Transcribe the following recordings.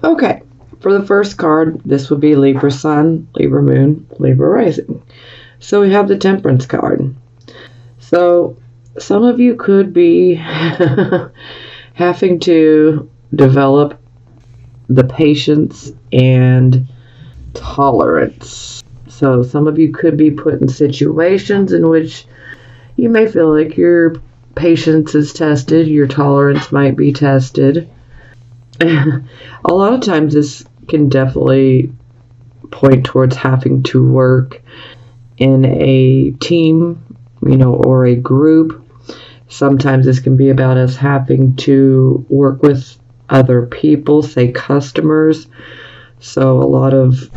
Okay, for the first card, this would be Libra Sun, Libra Moon, Libra Rising. So we have the Temperance card. So some of you could be having to develop the patience and tolerance. So some of you could be put in situations in which you may feel like your patience is tested, your tolerance might be tested. A lot of times this can definitely point towards having to work in a team, or a group. Sometimes this can be about us having to work with other people, say customers. So a lot of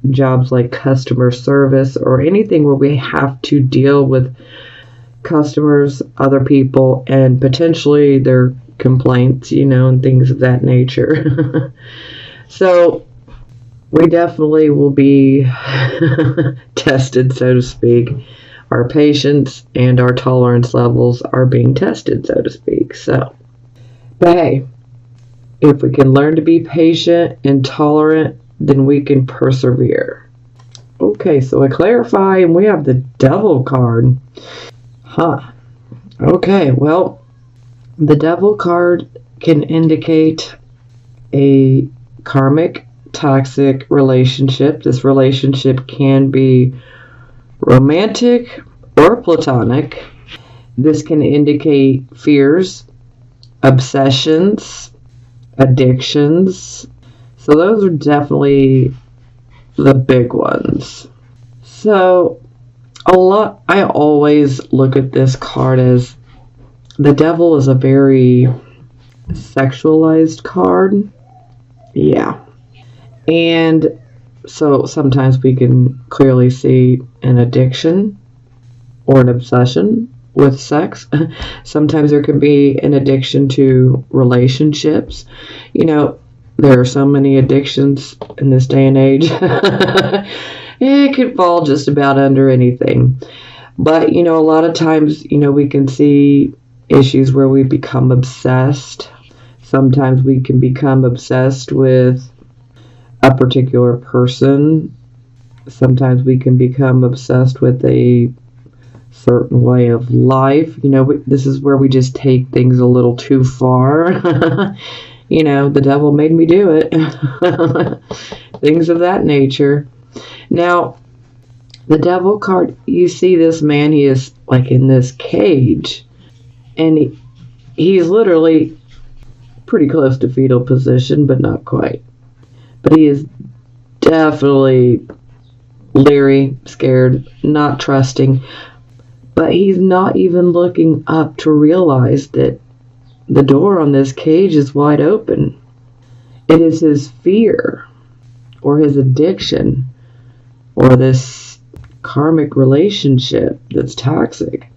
jobs like customer service or anything where we have to deal with customers, other people, and potentially their complaints, and things of that nature. So we definitely will be tested, so to speak. Our patience and our tolerance levels are being tested, so to speak. So, but hey, if we can learn to be patient and tolerant, then we can persevere. Okay, so I clarify, and we have the Devil card. Okay, well, the Devil card can indicate a karmic, toxic relationship. This relationship can be romantic or platonic. This can indicate fears, obsessions, addictions. So those are definitely the big ones. So I always look at this card as the Devil is a very sexualized card. Yeah. And so sometimes we can clearly see an addiction or an obsession with sex. Sometimes there can be an addiction to relationships. There are so many addictions in this day and age. It could fall just about under anything. But, a lot of times, we can see issues where we become obsessed. Sometimes we can become obsessed with a particular person. Sometimes we can become obsessed with a certain way of life. This is where we just take things a little too far. The devil made me do it. Things of that nature. Now, the Devil card, you see this man, he is like in this cage. And he's literally pretty close to fetal position, but not quite. But he is definitely leery, scared, not trusting. But he's not even looking up to realize that the door on this cage is wide open. It is his fear or his addiction or this karmic relationship that's toxic.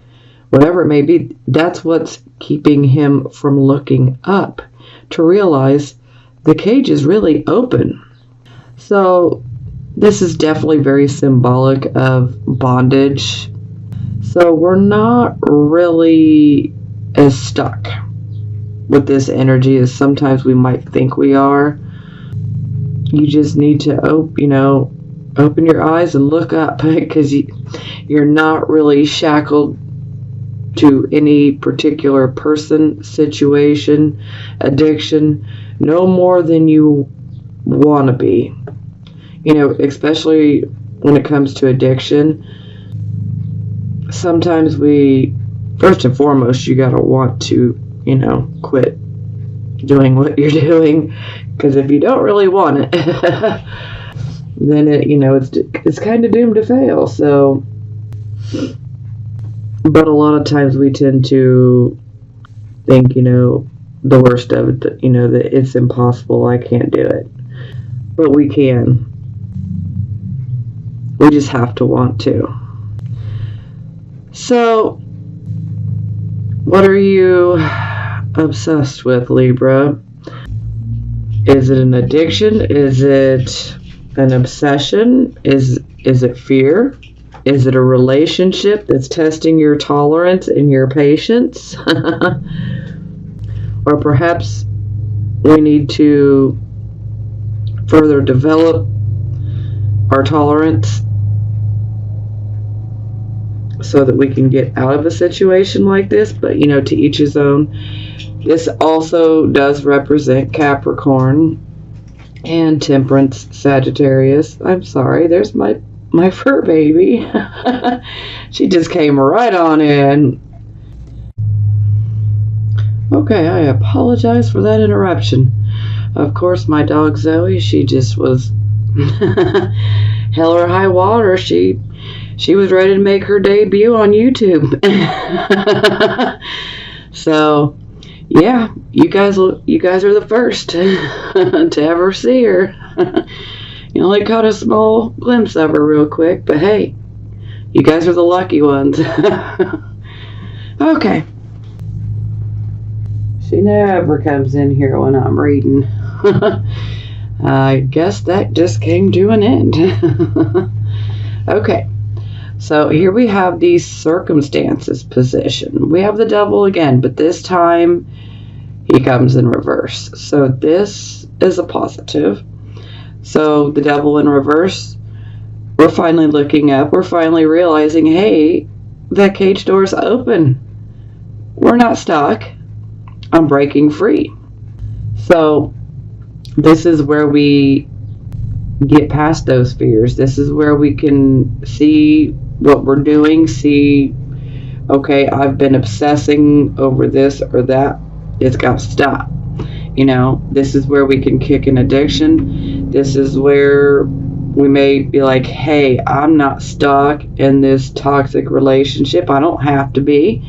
Whatever it may be, that's what's keeping him from looking up to realize the cage is really open. So this is definitely very symbolic of bondage. So we're not really as stuck with this energy as sometimes we might think we are. You just need to open your eyes and look up, because you're not really shackled to any particular person, situation, addiction, no more than you want to be. Especially when it comes to addiction, sometimes first and foremost, you gotta want to, quit doing what you're doing, because if you don't really want it, then it's kind of doomed to fail. So, but a lot of times we tend to think, the worst of it, that it's impossible, I can't do it. But we can. We just have to want to. So, what are you obsessed with, Libra? Is it an addiction? Is it an obsession? Is it fear? Is it a relationship that's testing your tolerance and your patience? Or perhaps we need to further develop our tolerance so that we can get out of a situation like this. But, to each his own. This also does represent Capricorn and Temperance, Sagittarius. I'm sorry, there's my fur baby. She just came right on in. Okay, I apologize for that interruption. Of course, my dog Zoe, she just was hell or high water. She was ready to make her debut on YouTube. So, yeah, you guys are the first to ever see her. You only caught a small glimpse of her real quick, but hey, you guys are the lucky ones. Okay. She never comes in here when I'm reading. I guess that just came to an end. Okay. So here we have the circumstances position. We have the devil again, but this time he comes in reverse. So this is a positive. So the devil in reverse, we're finally looking up. We're finally realizing, hey, that cage door's open. We're not stuck. I'm breaking free. So this is where we get past those fears. This is where we can see what we're doing, see, okay, I've been obsessing over this or that. It's got to stop. This is where we can kick an addiction. This is where we may be like, hey, I'm not stuck in this toxic relationship. I don't have to be.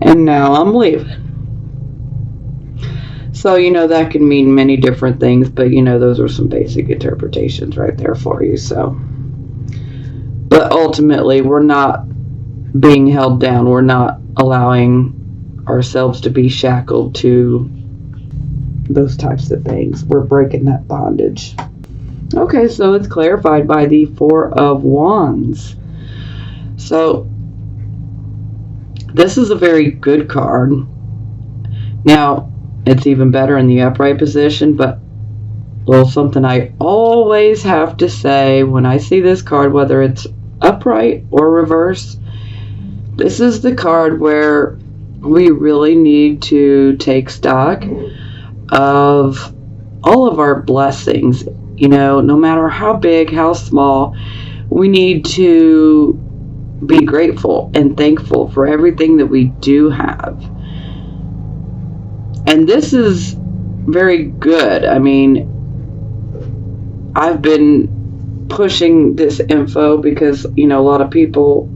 And now I'm leaving. So, that can mean many different things, but, those are some basic interpretations right there for you. So, but ultimately, we're not being held down. We're not allowing ourselves to be shackled to those types of things. We're breaking that bondage. Okay, so it's clarified by the Four of Wands. So, this is a very good card. Now, it's even better in the upright position, but something I always have to say when I see this card, whether it's upright or reverse, this is the card where we really need to take stock of all of our blessings. No matter how big, how small, we need to be grateful and thankful for everything that we do have. And this is very good. I mean, I've been pushing this info because, a lot of people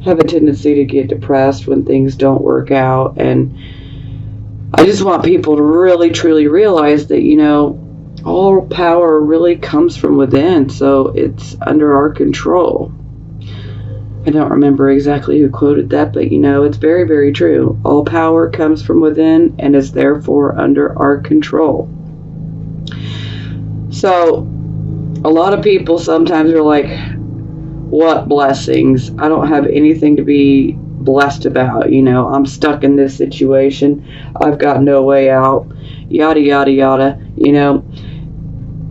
have a tendency to get depressed when things don't work out. And I just want people to really, truly realize that, all power really comes from within. So it's under our control. I don't remember exactly who quoted that, but it's very, very true. All power comes from within and is therefore under our control. So, a lot of people sometimes are like, what blessings? I don't have anything to be blessed about. I'm stuck in this situation. I've got no way out. Yada, yada, yada.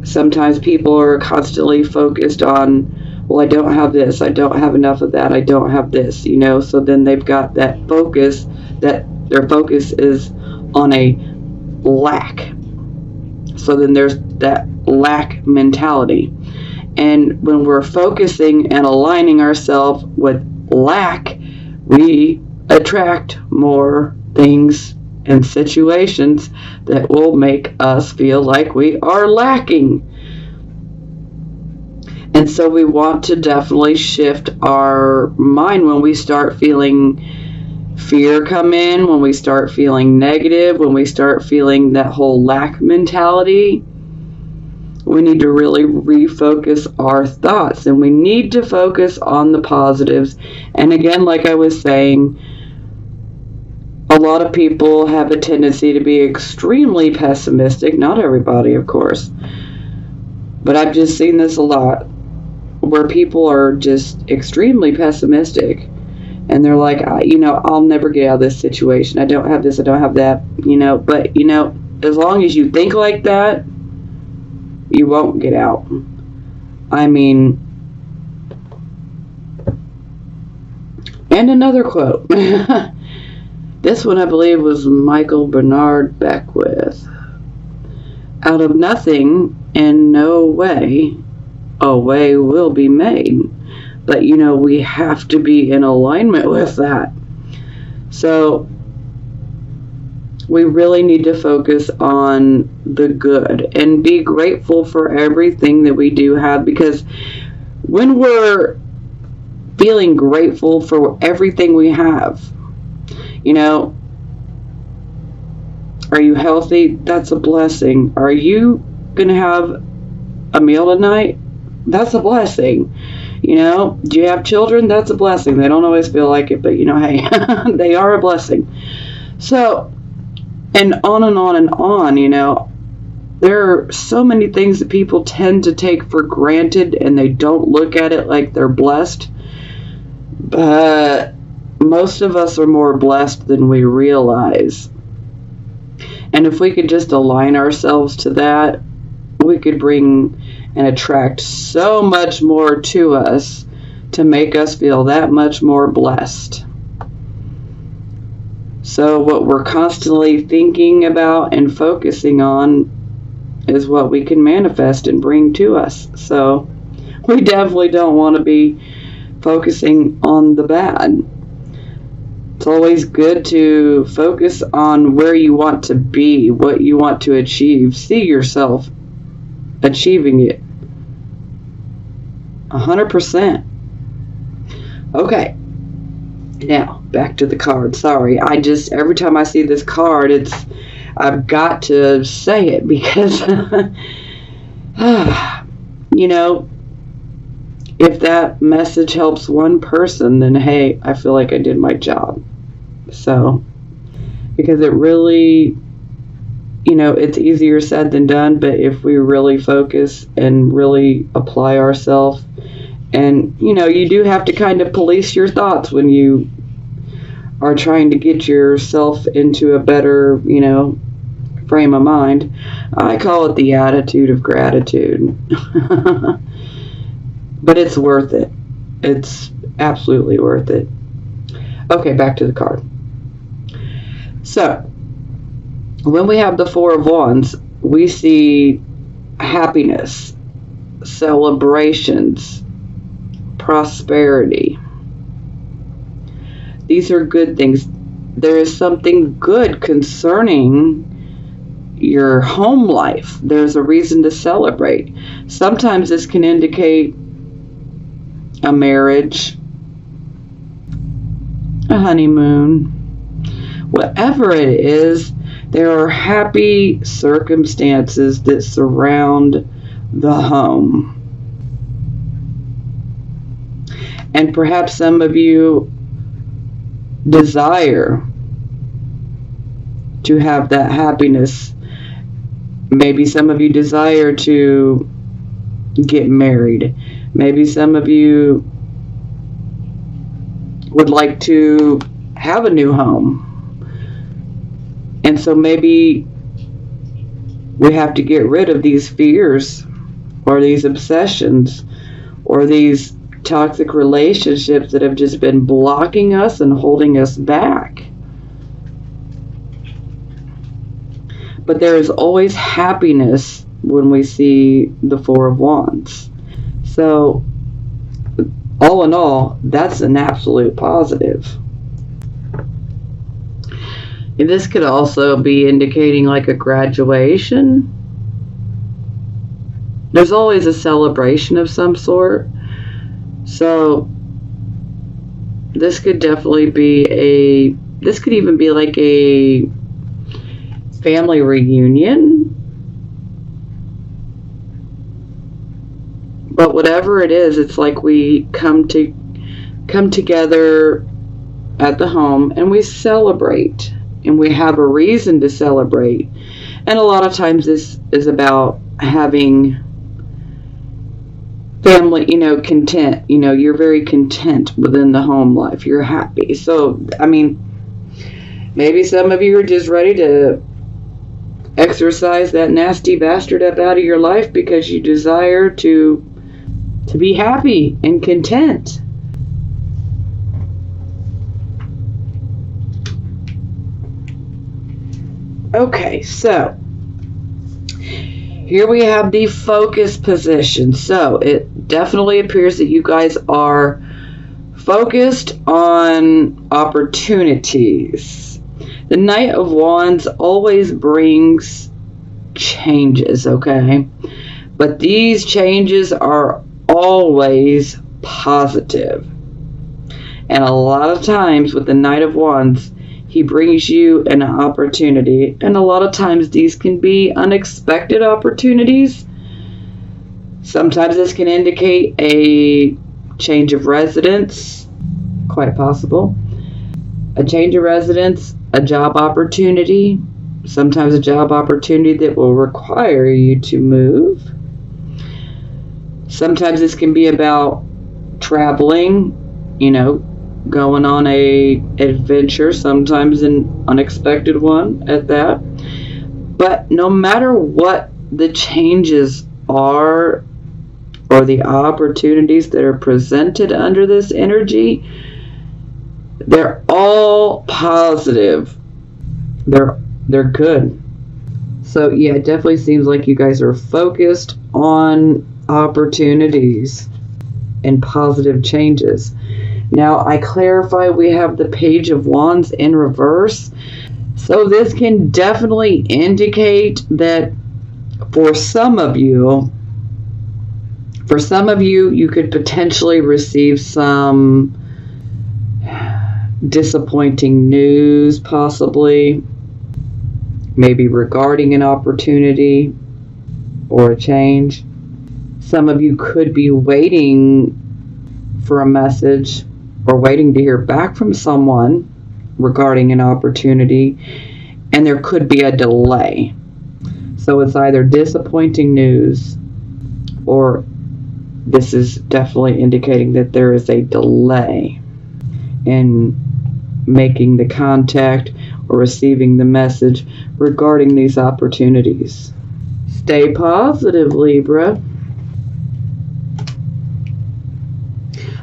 Sometimes people are constantly focused on, well, I don't have this, I don't have enough of that, I don't have this, so then they've got that focus, that their focus is on a lack. So then there's that lack mentality. And when we're focusing and aligning ourselves with lack, we attract more things and situations that will make us feel like we are lacking. And so we want to definitely shift our mind when we start feeling fear come in, when we start feeling negative, when we start feeling that whole lack mentality. We need to really refocus our thoughts, and we need to focus on the positives. And again, like I was saying, a lot of people have a tendency to be extremely pessimistic. Not everybody, of course. But I've just seen this a lot, where people are just extremely pessimistic. And they're like, I'll never get out of this situation. I don't have this, I don't have that. But, as long as you think like that, you won't get out. I mean, and another quote. This one I believe was Michael Bernard Beckwith. Out of nothing and no way, a way will be made. But we have to be in alignment with that. So we really need to focus on the good and be grateful for everything that we do have, because when we're feeling grateful for everything we have, are you healthy? That's a blessing. Are you going to have a meal tonight? That's a blessing. Do you have children? That's a blessing. They don't always feel like it, but hey, they are a blessing. So, and on and on and on, there are so many things that people tend to take for granted, and they don't look at it like they're blessed. But most of us are more blessed than we realize. And if we could just align ourselves to that, we could bring and attract so much more to us to make us feel that much more blessed. So what we're constantly thinking about and focusing on is what we can manifest and bring to us. So we definitely don't want to be focusing on the bad. It's always good to focus on where you want to be, what you want to achieve. See yourself achieving it 100%. Okay, now back to the card. Sorry, every time I see this card, I've got to say it, because if that message helps one person, then hey, I feel like I did my job. So, because it really, it's easier said than done, but if we really focus and really apply ourselves, and you do have to kind of police your thoughts when you are trying to get yourself into a better, frame of mind. I call it the attitude of gratitude. But it's worth it. It's absolutely worth it. Okay, back to the card. So, when we have the Four of Wands, we see happiness, celebrations, prosperity. These are good things. There is something good concerning your home life. There's a reason to celebrate. Sometimes this can indicate a marriage, a honeymoon, whatever it is. There are happy circumstances that surround the home. And perhaps some of you desire to have that happiness. Maybe some of you desire to get married. Maybe some of you would like to have a new home. And so maybe we have to get rid of these fears or these obsessions or these toxic relationships that have just been blocking us and holding us back. But there is always happiness when we see the Four of Wands. So, all in all, that's an absolute positive. And this could also be indicating like a graduation. There's always a celebration of some sort. So, this could definitely be this could even be like a family reunion. But whatever it is, it's like we come together at the home and we celebrate, and we have a reason to celebrate. And a lot of times this is about having family, content. You're very content within the home life. You're happy. So, maybe some of you are just ready to exorcise that nasty bastard up out of your life because you desire to be happy and content. Okay, so here we have the focus position. So it definitely appears that you guys are focused on opportunities. The Knight of Wands always brings changes, okay? But these changes are always positive. And a lot of times with the Knight of Wands, he brings you an opportunity. And a lot of times these can be unexpected opportunities. Sometimes this can indicate a change of residence, quite possible. A change of residence, a job opportunity, sometimes a job opportunity that will require you to move. Sometimes this can be about traveling, going on a adventure, sometimes an unexpected one at that. But no matter what the changes are or the opportunities that are presented under this energy, they're all positive. They're good. So yeah, it definitely seems like you guys are focused on opportunities and positive changes. Now, I clarify we have the Page of Wands in reverse. So this can definitely indicate that for some of you, you could potentially receive some disappointing news, possibly, maybe regarding an opportunity or a change. Some of you could be waiting for a message or waiting to hear back from someone regarding an opportunity, and there could be a delay. So it's either disappointing news, or this is definitely indicating that there is a delay in making the contact or receiving the message regarding these opportunities. Stay positive, Libra.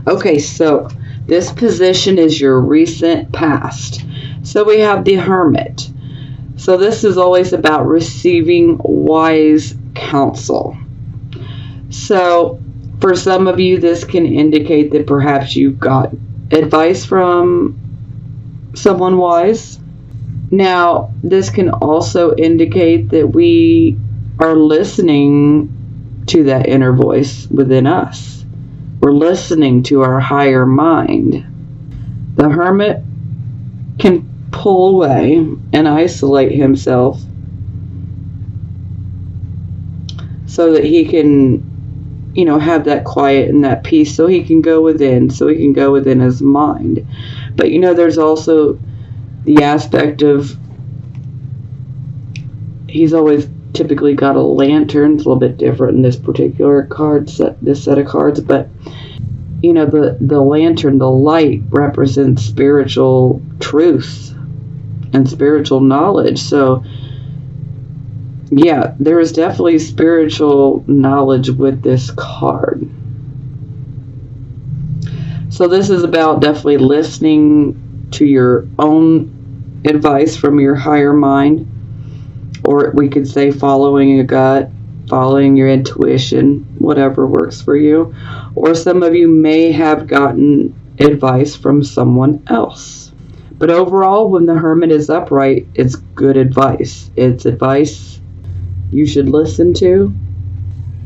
Okay, so this position is your recent past. So we have the Hermit. So this is always about receiving wise counsel. So for some of you, this can indicate that perhaps you got advice from someone wise. Now, this can also indicate that we are listening to that inner voice within us. We're listening to our higher mind. The Hermit can pull away and isolate himself so that he can, have that quiet and that peace, so he can go within, his mind. But, there's also the aspect of he's always typically got a lantern. It's a little bit different in this particular this set of cards, but the lantern, the light, represents spiritual truth and spiritual knowledge. So yeah, there is definitely spiritual knowledge with this card. So this is about definitely listening to your own advice from your higher mind. Or we could say following your gut, following your intuition, whatever works for you. Or some of you may have gotten advice from someone else. But overall, when the Hermit is upright, it's good advice. It's advice you should listen to.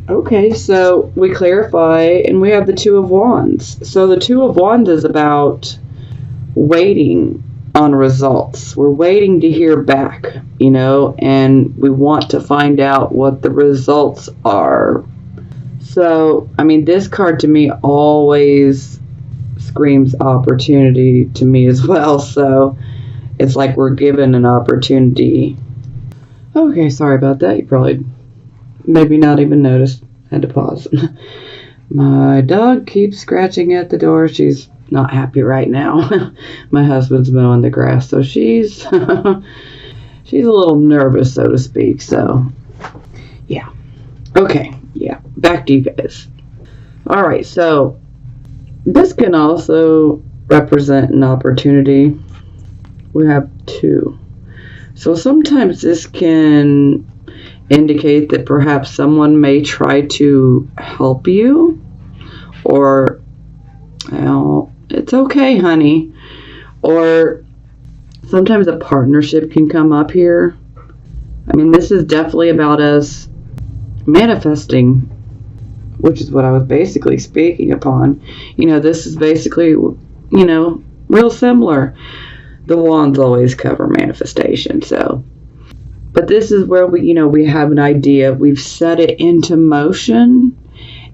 Okay, so we clarify, and we have the Two of Wands. So the Two of Wands is about waiting on results. We're waiting to hear back, and we want to find out what the results are. So, this card to me always screams opportunity to me as well. So it's like we're given an opportunity. Okay, sorry about that. You probably maybe not even noticed. Had to pause. My dog keeps scratching at the door. She's not happy right now. My husband's mowing the grass, so she's she's a little nervous, so to speak. So, yeah. Okay, yeah. Back to you guys. All right, so this can also represent an opportunity. We have 2. So sometimes this can indicate that perhaps someone may try to help you, or, well, it's okay, honey. Or sometimes a partnership can come up here. I mean, this is definitely about us manifesting, which is what I was basically speaking upon. This is basically, real similar. The wands always cover manifestation, so. But this is where we have an idea. We've set it into motion,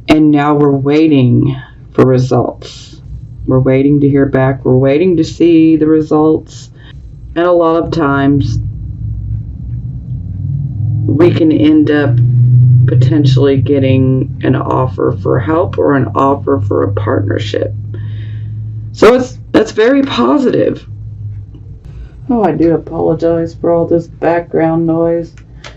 and now we're waiting for results. We're waiting to hear back. We're waiting to see the results. And a lot of times, we can end up potentially getting an offer for help or an offer for a partnership. So that's very positive. Oh, I do apologize for all this background noise.